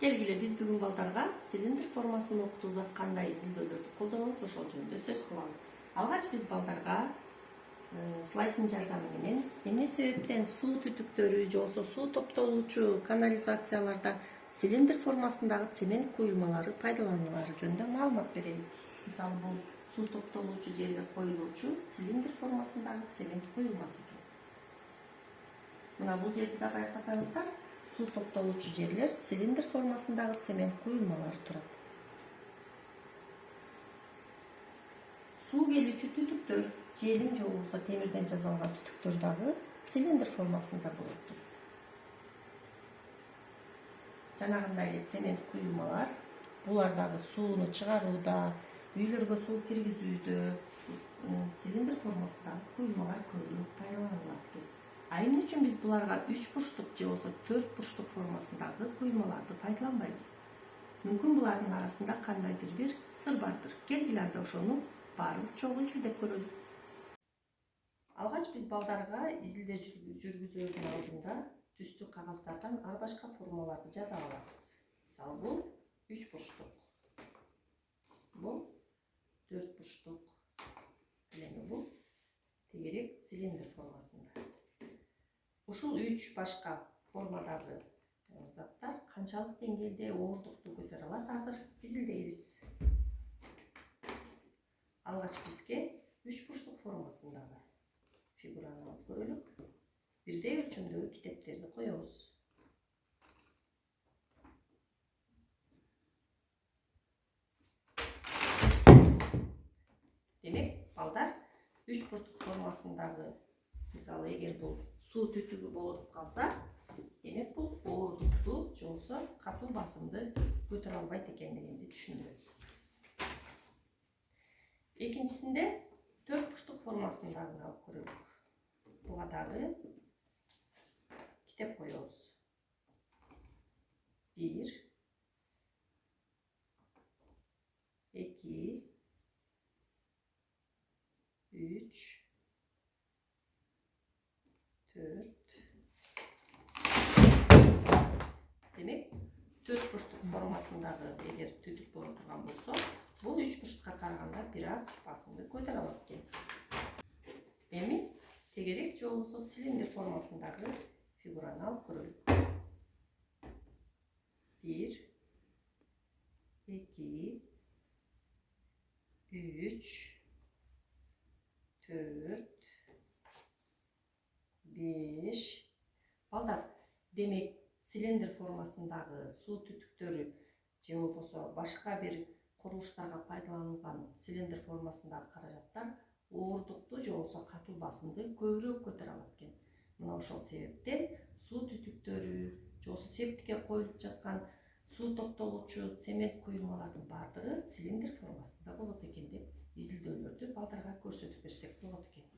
Келгиле биз бүгүн балдарга цилиндр формасын окутууда кандай изилдөөлөрдү колдонобуз ошол жөнүндө сөз кылалы. Алгач биз балдарга слайддын жардамы менен эмне себептен суу түтүктөрү же болбосо суу топтолуучу канализацияларда цилиндр формасындагы цемент куюлмалары пайдаланулары жөнүндө маалымат берелик. Мисалы бул суу топтолуучу жерге коюлуучу цилиндр формасындагы цемент куюлмасы экен. Мына бул жерди да байкасаңыздар, суу топтолуучу жерлер цилиндр формасындагы цемент куюлмалары турат. Суу келүүчү түтүктөр, желим же болбосо темирден жасалган түтүктөр дагы цилиндр формасында болот. Жанагындай эле цемент куюлмалар, булар дагы сууну чыгарууда, үйлөргө суу киргизүүдө цилиндр формасындагы куюлмалар көбүрөөк пайдаланылат экен. А эмне үчүн биз буларга 3 бурчтук же болбосо 4 бурчтук формасындагы куюлмаларды пайдаланбайбыз? Мүмкүн булардын арасында кандайдыр бир сыр бардыр. Келгиле анда ошону баарыбыз чогуу изилдеп көрөлү. Алгач биз балдарга изилдөө жүргүзүүнүн алдында түстүү кагаздардан ар башка формаларды жаза алабыз. Мисалы бул 3 бурчтук, бул 4 бурчтук, эми бул тегерек цилиндр формасында. Ушул 3 башка формадагы заттар канчалык деңгээлде ооруктукту көтөрө алат, азыр изилдейбиз. Алгач бизге 3 бурчтук формасындагы фигураны алып көрөлүк. Бирдей өлчөмдөгү китептерди коебуз. Демек, балдар 3 бурчтук формасындагы, мисалы, эгер бул суу түтүгү болуп калса, демек бул ооруктукту же болбосо катуу басымды көтөрө албайт экендигинди түшүндүрөт. Экинчисинде 4 бурчтук формасындагын алып көрөлүк. Буга дагы китеп коебуз. 1, 2, 3, 4. Демек, 4 бурчтук формасындагы эгер түтүк боло турган болсо, бул 3 бурчтукка караганда бир аз басымды көтөрө алат экен. Эми тегерек же болбосо цилиндр формасындагы фигураны алып көрөлүк. 1, 2, 3, 4, 5. Балдар, демек цилиндр формасындагы суу түтүктөрү же болбосо башка бир курулуштарга пайдаланылган цилиндр формасындагы каражаттар ооруктукту же болбосо катуу басымды көбүрөөк көтөрө алат экен. Мына ошол себептен суу түтүктөрү же болбосо септикке коюлуп жаткан суу топтолуучу цемент куюлмалардын баардыгы цилиндр формасында болот экен деп изилдөөлөрдү балдарга көрсөтүп берсек болот экен.